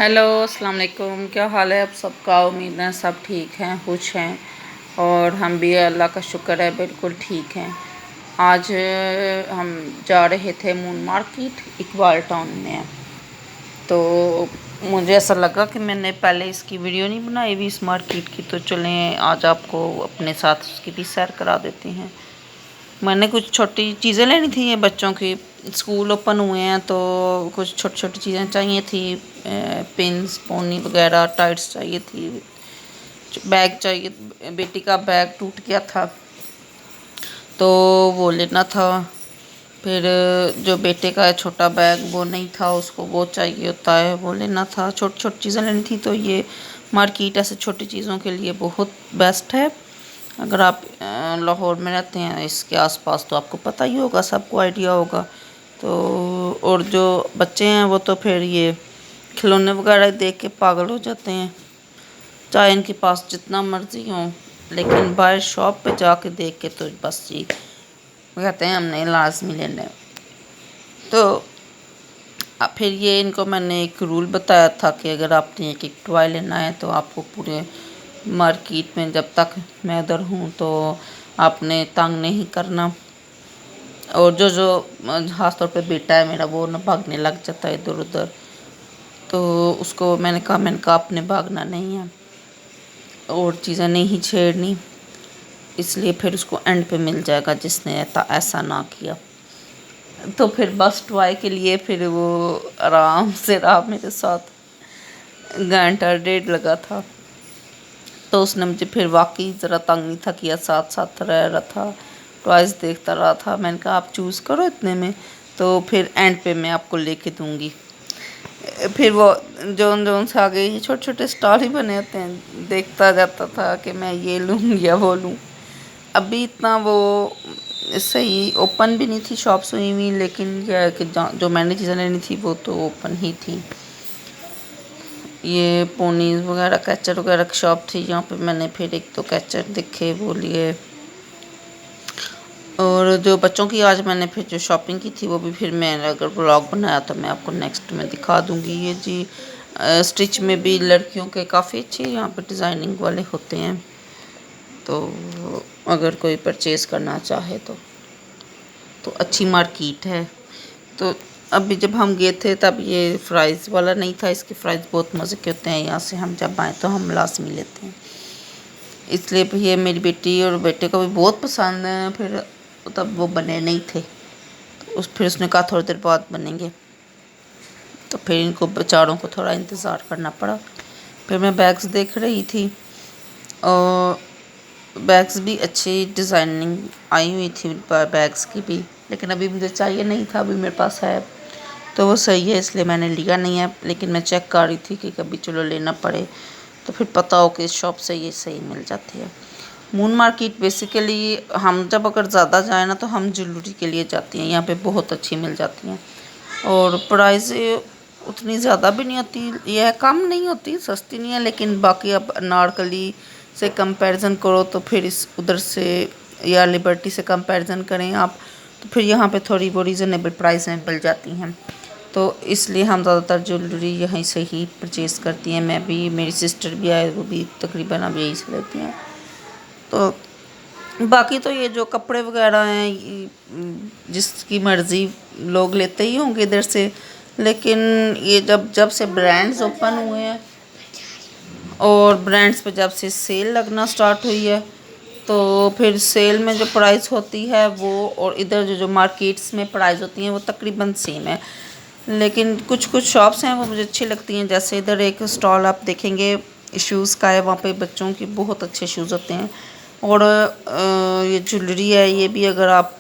Hello अस्सलाम वालेकुम। क्या हाल है आप सबका? उम्मीद है सब ठीक हैं, खुश हैं और हम भी अल्लाह का शुक्र है बिल्कुल ठीक हैं। आज हम जा रहे थे मून मार्केट, इकबाल टाउन में है। तो मुझे ऐसा लगा कि मैंने पहले इसकी वीडियो नहीं बनाई हुई इस मार्केट की, तो चलें आज आपको अपने साथ उसकी भी सैर करा देते हैं। मैंने कुछ छोटी चीज़ें लेनी थी, ये बच्चों की स्कूल ओपन हुए हैं तो कुछ छोटी छोटी चीज़ें चाहिए थी। पिन्स, पोनी वगैरह, टाइट्स चाहिए थी, बैग चाहिए। बेटी का बैग टूट गया था तो वो लेना था। फिर जो बेटे का है छोटा बैग, वो नहीं था, उसको वो चाहिए होता है, वो लेना था। छोटी छोटी चीज़ें लेनी थी। तो ये मार्केट ऐसे छोटी चीज़ों के लिए बहुत बेस्ट है। अगर आप लाहौर में रहते हैं इसके आसपास तो आपको पता ही होगा, सबको आइडिया होगा। तो और जो बच्चे हैं वो तो फिर ये खिलौने वगैरह देख के पागल हो जाते हैं, चाहे इनके पास जितना मर्जी हो, लेकिन बाहर शॉप पे जाके देख के तो बस जी कहते हैं हमने लाजमी लेना है। तो फिर ये इनको मैंने एक रूल बताया था कि अगर आपने एक एक टॉय लेना है तो आपको पूरे मार्केट में जब तक मैं उधर हूँ तो आपने तंग नहीं करना। और जो जो खास तौर पे बेटा है मेरा, वो ना भागने लग जाता है इधर उधर, तो उसको मैंने कहा आपने भागना नहीं है और चीज़ें नहीं छेड़नी, इसलिए फिर उसको एंड पे मिल जाएगा जिसने ऐसा ना किया। तो फिर बस टॉय के लिए फिर वो आराम से रहा मेरे साथ, घंटा डेढ़ लगा था। तो उसने मुझे फिर वाकई ज़रा तंग नहीं था किया, साथ साथ रह रहा था, टॉयज़ देखता रहा था। मैंने कहा आप चूज़ करो इतने में, तो फिर एंड पे मैं आपको लेके दूँगी। फिर वो जोन जोन से आगे ये छोटे छोटे स्टॉल ही बने होते हैं, देखता जाता था कि मैं ये लूँ या वो लूँ। अभी इतना वो सही ओपन भी नहीं थी शॉप्स हुई हुई, लेकिन क्या है कि जो मैंने चीज़ें लेनी थी वो तो ओपन ही थी। ये पोनीज वगैरह, कैचर वगैरह की शॉप थी, यहाँ पे मैंने फिर एक दो कैचर दिखे वो लिए। और जो बच्चों की आज मैंने फिर जो शॉपिंग की थी वो भी फिर मैंने अगर ब्लॉग बनाया तो मैं आपको नेक्स्ट में दिखा दूँगी। ये जी स्टिच में भी लड़कियों के काफ़ी अच्छे यहाँ पे डिज़ाइनिंग वाले होते हैं, तो अगर कोई परचेज़ करना चाहे तो अच्छी मार्केट है। तो अभी जब हम गए थे तब ये फ्राइज़ वाला नहीं था, इसके फ्राइज़ बहुत मज़े के होते हैं, यहाँ से हम जब आए तो हम लाजमी लेते हैं। इसलिए ये मेरी बेटी और बेटे को भी बहुत पसंद है। फिर तब वो बने नहीं थे तो फिर उसने कहा थोड़ी देर बाद बनेंगे, तो फिर इनको बेचारों को थोड़ा इंतज़ार करना पड़ा। फिर मैं बैग्स देख रही थी और बैग्स भी अच्छी डिज़ाइनिंग आई हुई थी बैग्स की भी, लेकिन अभी मुझे चाहिए नहीं था, अभी मेरे पास है तो वो सही है, इसलिए मैंने लिया नहीं है। लेकिन मैं चेक कर रही थी कि कभी चलो लेना पड़े तो फिर पता हो कि इस शॉप से ये सही मिल जाती है। मून मार्केट बेसिकली हम जब अगर ज़्यादा जाए ना तो हम ज्वेलरी के लिए जाती हैं, यहाँ पे बहुत अच्छी मिल जाती हैं और प्राइस उतनी ज़्यादा भी नहीं होती, यह कम नहीं होती, सस्ती नहीं है। लेकिन बाकी अब अनारकली से कंपैरिजन करो तो फिर इस उधर से या लिबर्टी से कंपैरिजन करें आप तो फिर यहाँ पे थोड़ी वो रीज़नेबल प्राइस में मिल जाती हैं। तो इसलिए हम ज़्यादातर ज्वेलरी यहीं से ही परचेज़ करती हैं। मैं भी, मेरी सिस्टर भी आए, वो भी तकरीबन अब यहीं से लेती हैं। तो बाकी तो ये जो कपड़े वगैरह हैं जिसकी मर्ज़ी लोग लेते ही होंगे इधर से, लेकिन ये जब जब से ब्रांड्स ओपन हुए हैं और ब्रांड्स पे जब से सेल लगना स्टार्ट हुई है तो फिर सेल में जो प्राइस होती है वो और इधर जो जो मार्केट्स में प्राइस होती हैं वो तकरीबन सेम है। लेकिन कुछ कुछ शॉप्स हैं वो मुझे अच्छी लगती हैं, जैसे इधर एक स्टॉल आप देखेंगे शूज़ का है, वहाँ पे बच्चों के बहुत अच्छे शूज़ होते हैं। और ये ज्वेलरी है, ये भी अगर आप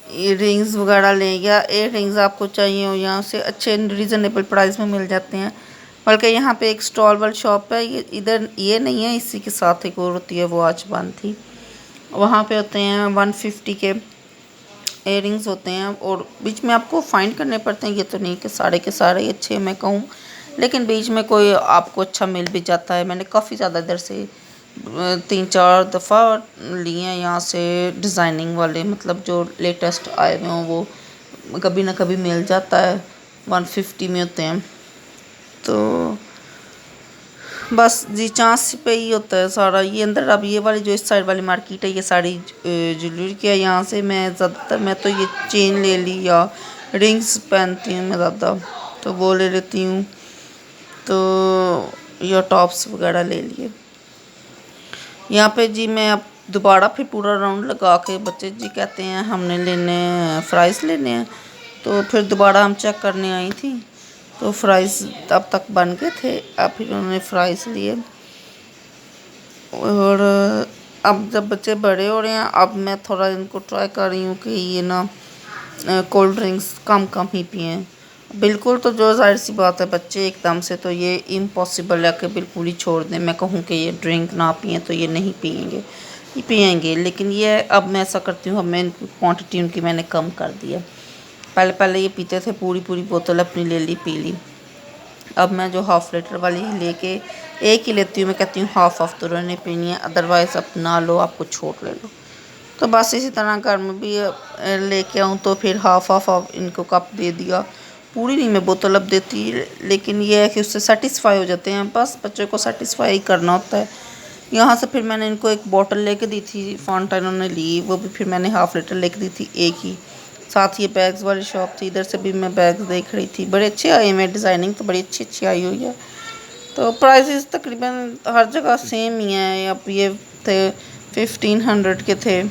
ईयर रिंग्स वगैरह लें या एयर रिंग्स आपको चाहिए हो, यहाँ से अच्छे रीज़नेबल प्राइस में मिल जाते हैं। बल्कि यहाँ पे एक स्टॉल वाली शॉप है, ये इधर ये नहीं है, इसी के साथ एक और होती है, वो आज बंद थी। वहाँ पे होते हैं 150 के इयरिंग्स होते हैं और बीच में आपको फाइंड करने पड़ते हैं। ये तो नहीं कि सारे के सारे ही अच्छे मैं कहूँ, लेकिन बीच में कोई आपको अच्छा मिल भी जाता है। मैंने काफ़ी ज़्यादा इधर से 3-4 दफ़ा लिए हैं यहाँ से डिज़ाइनिंग वाले, मतलब जो लेटेस्ट आए हुए हों वो कभी ना कभी मिल जाता है, 150 में होते हैं। तो बस जी चांस पे ही होता है सारा। ये अंदर अब ये वाली जो इस साइड वाली मार्केट है ये सारी ज्वेलरी की है। यहाँ से मैं ज़्यादातर मैं तो ये चेन ले ली या रिंग्स पहनती हूँ मैं ज़्यादा, तो वो ले लेती हूँ, तो या टॉप्स वगैरह ले लिए। यहाँ पे जी मैं अब दोबारा फिर पूरा राउंड लगा के, बच्चे जी कहते हैं हमने लेने हैं फ्राइज़ लेने हैं, तो फिर दोबारा हम चेक करने आई थी, तो फ्राइज़ अब तक बन गए थे। अब फिर उन्होंने फ्राइज़ लिए। और अब जब बच्चे बड़े हो रहे हैं, अब मैं थोड़ा इनको ट्राई कर रही हूँ कि ये ना कोल्ड ड्रिंक्स कम कम ही पिएँ। बिल्कुल तो जो ज़ाहिर सी बात है बच्चे एकदम से तो ये इम्पॉसिबल है कि बिल्कुल ही छोड़ दें। मैं कहूँ कि ये ड्रिंक ना पिएँ तो ये नहीं पिएंगे, ये पिएंगे, लेकिन ये अब मैं ऐसा करती हूँ, अब मैं इनकी क्वांटिटी उनकी मैंने कम कर दी है। पहले पहले ये पीते थे, पूरी पूरी बोतल अपनी ले ली पी ली। अब मैं जो हाफ़ लीटर वाली लेके एक ही लेती हूँ। मैं कहती हूँ हाफ़ तो रहने पीनी है, अदरवाइज़ आप ना लो, आप कुछ छोड़ ले लो। तो बस इसी तरह घर में भी लेके आऊँ तो फिर हाफ़ इनको कप दे दिया। पूरी नहीं मैं बोतल अब देती, लेकिन ये है कि उससे सेटिस्फाई हो जाते हैं। बस बच्चों को सेटिस्फाई करना होता है। यहाँ से फिर मैंने इनको एक बोतल लेके दी थी, फांटा इन्होंने ली, वो भी फिर मैंने हाफ़ लीटर लेके दी थी एक ही। साथ ये बैग्स वाली शॉप थी, इधर से भी मैं बैग्स देख रही थी, बड़े अच्छे आए हैं, डिज़ाइनिंग तो बड़ी अच्छी अच्छी आई हुई है। तो प्राइसेस तकरीबन हर जगह सेम ही हैं। अब ये थे 1500 के थे,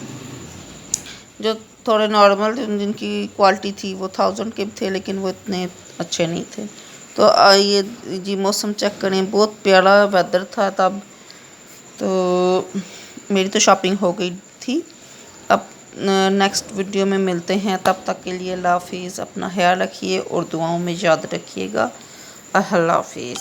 जो थोड़े नॉर्मल जिनकी क्वालिटी थी वो 1000 के थे, लेकिन वो इतने अच्छे नहीं थे। तो ये जी मौसम चेक करें, बहुत प्यारा वेदर था तब। तो मेरी तो शॉपिंग हो गई थी। अब नेक्स्ट वीडियो में मिलते हैं, तब तक के लिए अल्लाह हाफिज़। अपना ख्याल रखिए और दुआओं में याद रखिएगा। अल्लाह हाफिज़।